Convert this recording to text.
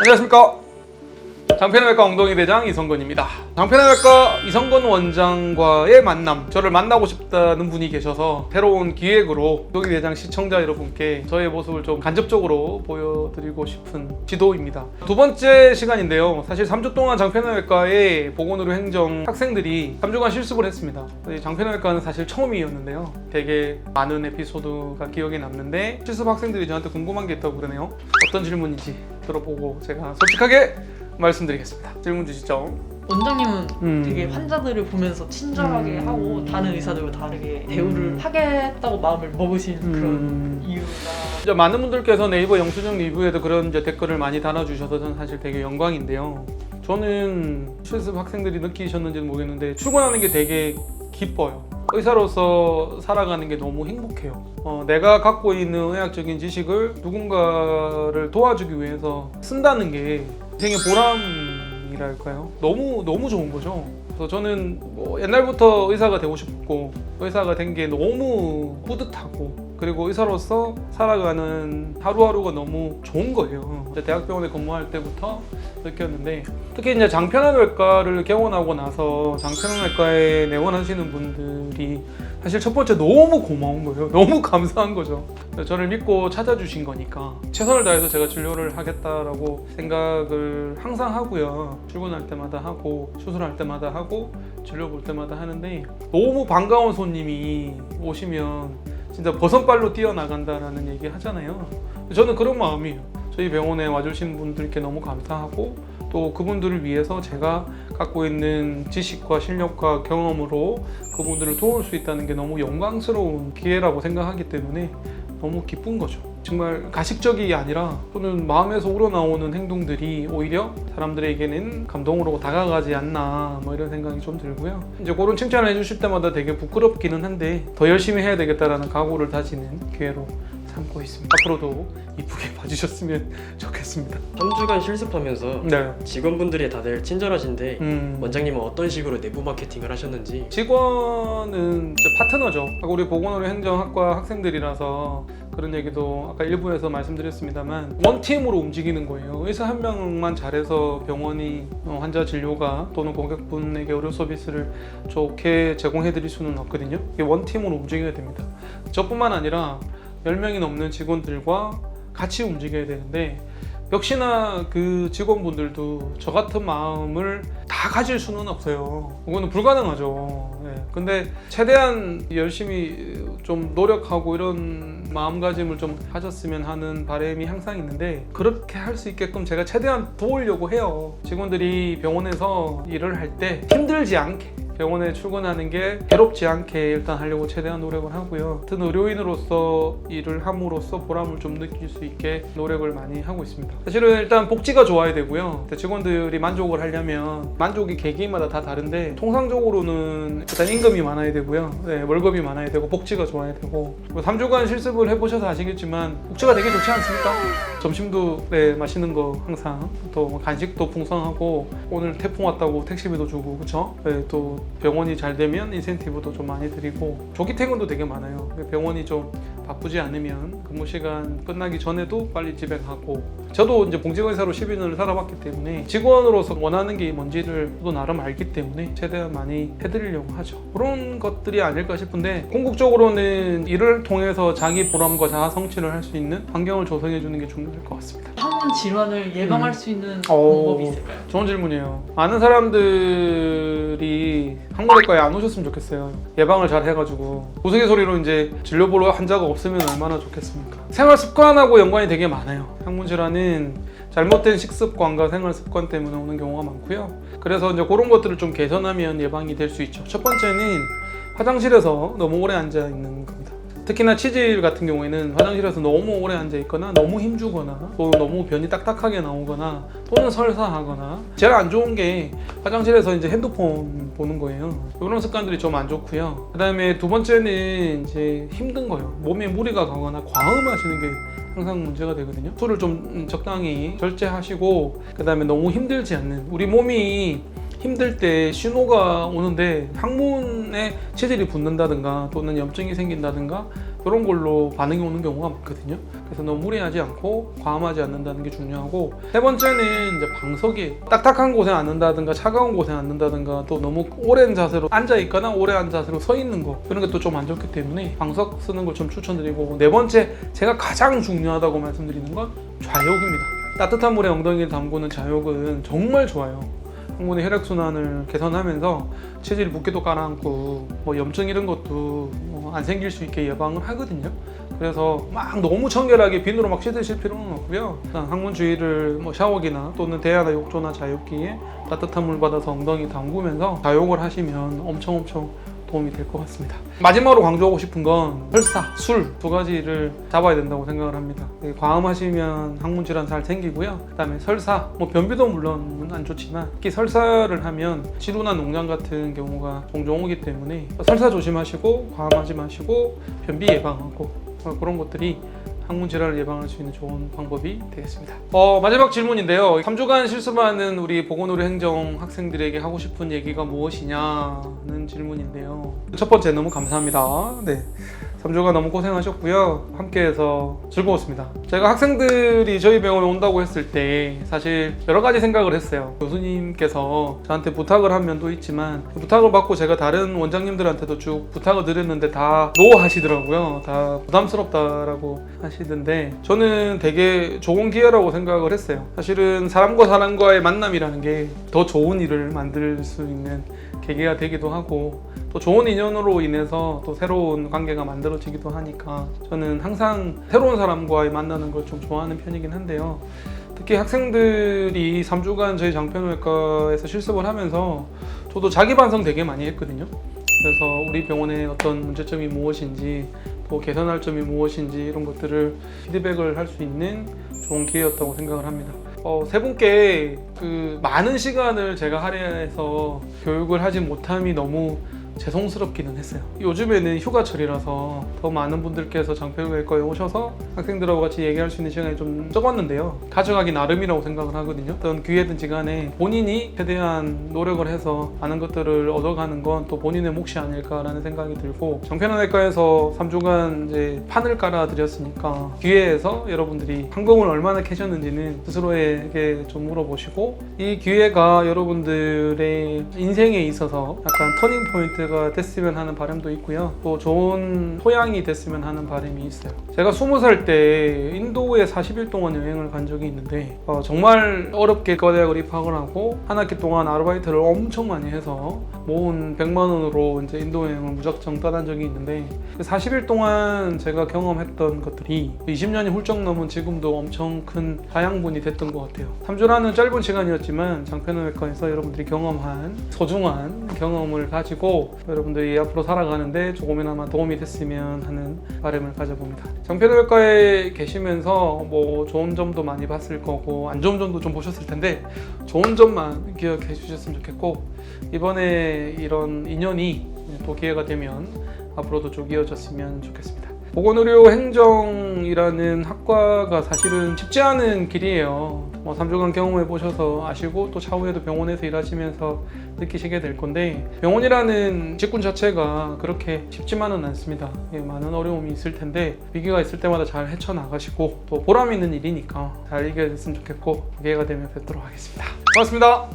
안녕하십니까. 장편외과 엉덩이 대장 이성건입니다. 장편외과 이성건 원장과의 만남, 저를 만나고 싶다는 분이 계셔서 새로운 기획으로 엉덩이 대장 시청자 여러분께 저의 모습을 좀 간접적으로 보여드리고 싶은 지도입니다. 두 번째 시간인데요. 사실 3주 동안 장편외과의 보건의료 행정 학생들이 3주간 실습을 했습니다. 장편외과는 사실 처음이었는데요. 되게 많은 에피소드가 기억에 남는데 실습 학생들이 저한테 궁금한 게 있다고 그러네요. 어떤 질문인지 들어보고 제가 솔직하게 말씀드리겠습니다. 질문 주시죠. 원장님은 되게 환자들을 보면서 친절하게 하고 다른 의사들과 다르게 대우를 하겠다고 마음을 먹으신 그런 이유가 이제 많은 분들께서 네이버 영수증 리뷰에도 그런 이제 댓글을 많이 달아주셔서 저는 사실 되게 영광인데요. 저는 실습 학생들이 느끼셨는지는 모르겠는데 출근하는 게 되게 기뻐요. 의사로서 살아가는 게 너무 행복해요. 내가 갖고 있는 의학적인 지식을 누군가를 도와주기 위해서 쓴다는 게 인생의 보람이랄까요? 너무 좋은 거죠. 그래서 저는 옛날부터 의사가 되고 싶고 의사가 된 게 너무 뿌듯하고 그리고 의사로서 살아가는 하루하루가 너무 좋은 거예요. 대학병원에 근무할 때부터 느꼈는데 특히 이제 장편외과를 개원하고 나서 장편외과에 내원하시는 분들이 사실 첫 번째 너무 고마운 거예요. 너무 감사한 거죠. 저를 믿고 찾아주신 거니까 최선을 다해서 제가 진료를 하겠다라고 생각을 항상 하고요. 출근할 때마다 하고 수술할 때마다 하고 진료 볼 때마다 하는데 너무 반가운 손님이 오시면 진짜 버선발로 뛰어나간다라는 얘기 하잖아요. 저는 그런 마음이에요. 저희 병원에 와주신 분들께 너무 감사하고 또 그분들을 위해서 제가 갖고 있는 지식과 실력과 경험으로 그분들을 도울 수 있다는 게 너무 영광스러운 기회라고 생각하기 때문에 너무 기쁜 거죠. 정말 가식적이 아니라 또는 마음에서 우러나오는 행동들이 오히려 사람들에게는 감동으로 다가가지 않나 뭐 이런 생각이 좀 들고요. 이제 그런 칭찬을 해주실 때마다 되게 부끄럽기는 한데 더 열심히 해야 되겠다라는 각오를 다지는 기회로 삼고 있습니다. 앞으로도 이쁘게 봐주셨으면 좋겠습니다. 3주간 실습하면서 네. 직원분들이 다들 친절하신데 원장님은 어떤 식으로 내부 마케팅을 하셨는지. 직원은 이제 파트너죠. 우리 보건의료 행정학과 학생들이라서 그런 얘기도 아까 일부에서 말씀드렸습니다만 원팀으로 움직이는 거예요. 의사 한 명만 잘해서 병원이 환자 진료가 또는 고객분에게 의료 서비스를 좋게 제공해 드릴 수는 없거든요. 이게 원팀으로 움직여야 됩니다. 저뿐만 아니라 10명이 넘는 직원들과 같이 움직여야 되는데 역시나 그 직원분들도 저 같은 마음을 다 가질 수는 없어요. 그거는 불가능하죠. 네. 근데 최대한 열심히 좀 노력하고 이런 마음가짐을 좀 하셨으면 하는 바람이 항상 있는데 그렇게 할 수 있게끔 제가 최대한 도우려고 해요. 직원들이 병원에서 일을 할 때 힘들지 않게 병원에 출근하는 게 괴롭지 않게 일단 하려고 최대한 노력을 하고요. 같은 의료인으로서 일을 함으로써 보람을 좀 느낄 수 있게 노력을 많이 하고 있습니다. 사실은 일단 복지가 좋아야 되고요. 직원들이 만족을 하려면 만족이 개개인마다 다 다른데 통상적으로는 일단 임금이 많아야 되고요. 네, 월급이 많아야 되고 복지가 좋아야 되고 3주간 실습을 해보셔서 아시겠지만 복지가 되게 좋지 않습니까? 점심도 네, 맛있는 거 항상 또 간식도 풍성하고 오늘 태풍 왔다고 택시비도 주고 그쵸? 네, 또 병원이 잘 되면 인센티브도 좀 많이 드리고 조기 퇴근도 되게 많아요. 병원이 좀 바쁘지 않으면 근무 시간 끝나기 전에도 빨리 집에 가고 저도 이제 봉직의사로 10년을 살아봤기 때문에 직원으로서 원하는 게 뭔지를 또 나름 알기 때문에 최대한 많이 해드리려고 하죠. 그런 것들이 아닐까 싶은데 궁극적으로는 일을 통해서 자기 보람과 자아 성취를 할 수 있는 환경을 조성해 주는 게 중요할 것 같습니다. 항원 질환을 예방할 수 있는 방법이 있을까요? 좋은 질문이에요. 많은 사람들이 항문외과에 안 오셨으면 좋겠어요. 예방을 잘 해가지고 우스갯소리로 이제 진료 보러 환자가 없으면 얼마나 좋겠습니까? 생활 습관하고 연관이 되게 많아요. 항문 질환은 잘못된 식습관과 생활 습관 때문에 오는 경우가 많고요. 그래서 이제 그런 것들을 좀 개선하면 예방이 될 수 있죠. 첫 번째는 화장실에서 너무 오래 앉아 있는 겁니다. 특히나 치질 같은 경우에는 화장실에서 너무 오래 앉아 있거나 너무 힘주거나 또 너무 변이 딱딱하게 나오거나 또는 설사하거나 제일 안 좋은 게 화장실에서 이제 핸드폰 보는 거예요. 이런 습관들이 좀 안 좋고요. 그다음에 두 번째는 이제 힘든 거예요. 몸에 무리가 가거나 과음하시는 게 항상 문제가 되거든요. 술을 좀 적당히 절제하시고 그다음에 너무 힘들지 않는 우리 몸이 힘들 때 신호가 오는데 항문에 체질이 붙는다든가 또는 염증이 생긴다든가 그런 걸로 반응이 오는 경우가 많거든요. 그래서 너무 무리하지 않고 과음하지 않는다는 게 중요하고, 세 번째는 이제 방석이 딱딱한 곳에 앉는다든가 차가운 곳에 앉는다든가 또 너무 오랜 자세로 앉아 있거나 오래 자세로 서 있는 거 그런 것도 좀 안 좋기 때문에 방석 쓰는 걸 좀 추천드리고, 네 번째 제가 가장 중요하다고 말씀드리는 건 좌욕입니다. 따뜻한 물에 엉덩이를 담그는 좌욕은 정말 좋아요. 항문의 혈액순환을 개선하면서 체질 붓기도 가라앉고 뭐 염증 이런 것도 안 생길 수 있게 예방을 하거든요. 그래서 막 너무 청결하게 비누로 막 씻으실 필요는 없고요. 항문 주위를 뭐 샤워기나 또는 대야나 욕조나 자욕기에 따뜻한 물 받아서 엉덩이 담그면서 자욕을 하시면 엄청 도움이 될 것 같습니다. 마지막으로 강조하고 싶은 건 설사, 술 두 가지를 잡아야 된다고 생각을 합니다. 과음하시면 항문 질환 잘 생기고요. 그다음에 설사, 뭐 변비도 물론 안 좋지만 특히 설사를 하면 치루나 농장 같은 경우가 종종 오기 때문에 설사 조심하시고 과음하지 마시고 변비 예방하고 그런 것들이 항문 질환을 예방할 수 있는 좋은 방법이 되겠습니다. 마지막 질문인데요. 3주간 실습하는 우리 보건의료 행정 학생들에게 하고 싶은 얘기가 무엇이냐는 질문인데요. 첫 번째, 너무 감사합니다. 네. 3주간 너무 고생하셨고요. 함께해서 즐거웠습니다. 제가 학생들이 저희 병원에 온다고 했을 때 사실 여러 가지 생각을 했어요. 교수님께서 저한테 부탁을 한 면도 있지만 그 부탁을 받고 제가 다른 원장님들한테도 쭉 부탁을 드렸는데 다 노 하시더라고요. 다 부담스럽다라고 하시던데 저는 되게 좋은 기회라고 생각을 했어요. 사실은 사람과 사람과의 만남이라는 게 더 좋은 일을 만들 수 있는 계기가 되기도 하고 또 좋은 인연으로 인해서 또 새로운 관계가 만들어지기도 하니까 저는 항상 새로운 사람과의 만나는 걸 좀 좋아하는 편이긴 한데요. 특히 학생들이 3주간 저희 장편외과에서 실습을 하면서 저도 자기 반성 되게 많이 했거든요. 그래서 우리 병원의 어떤 문제점이 무엇인지 또 개선할 점이 무엇인지 이런 것들을 피드백을 할 수 있는 좋은 기회였다고 생각을 합니다. 세 분께 그 많은 시간을 제가 할애해서 교육을 하지 못함이 너무 죄송스럽기는 했어요. 요즘에는 휴가철이라서 더 많은 분들께서 장편외과에 오셔서 학생들하고 같이 얘기할 수 있는 시간이 좀 적었는데요. 가져가기 나름이라고 생각을 하거든요. 어떤 기회든지 간에 본인이 최대한 노력을 해서 많은 것들을 얻어가는 건 또 본인의 몫이 아닐까라는 생각이 들고, 장편외과에서 3주간 이제 판을 깔아드렸으니까 기회에서 여러분들이 황금을 얼마나 캐셨는지는 스스로에게 좀 물어보시고, 이 기회가 여러분들의 인생에 있어서 약간 터닝 포인트 가 됐으면 하는 바람도 있고요. 또 좋은 토양이 됐으면 하는 바람이 있어요. 제가 20살 때 인도에 40일 동안 여행을 간 적이 있는데 정말 어렵게 과대학을 입학을 하고 한 학기 동안 아르바이트를 엄청 많이 해서 모은 100만 원으로 이제 인도 여행을 무작정 떠난 적이 있는데, 40일 동안 제가 경험했던 것들이 20년이 훌쩍 넘은 지금도 엄청 큰 다양분이 됐던 것 같아요. 3주라는 짧은 시간이었지만 장편외과에서 여러분들이 경험한 소중한 경험을 가지고 여러분들이 앞으로 살아가는데 조금이나마 도움이 됐으면 하는 바람을 가져봅니다. 장편외과에 계시면서 뭐 좋은 점도 많이 봤을 거고 안 좋은 점도 좀 보셨을 텐데 좋은 점만 기억해 주셨으면 좋겠고, 이번에 이런 인연이 또 기회가 되면 앞으로도 쭉 이어졌으면 좋겠습니다. 보건의료 행정이라는 학과가 사실은 쉽지 않은 길이에요. 3주간 경험해 보셔서 아시고 또 차후에도 병원에서 일하시면서 느끼시게 될 건데, 병원이라는 직군 자체가 그렇게 쉽지만은 않습니다. 많은 어려움이 있을 텐데 위기가 있을 때마다 잘 헤쳐나가시고 또 보람 있는 일이니까 잘 이겨냈으면 좋겠고, 기회가 되면 뵙도록 하겠습니다. 고맙습니다.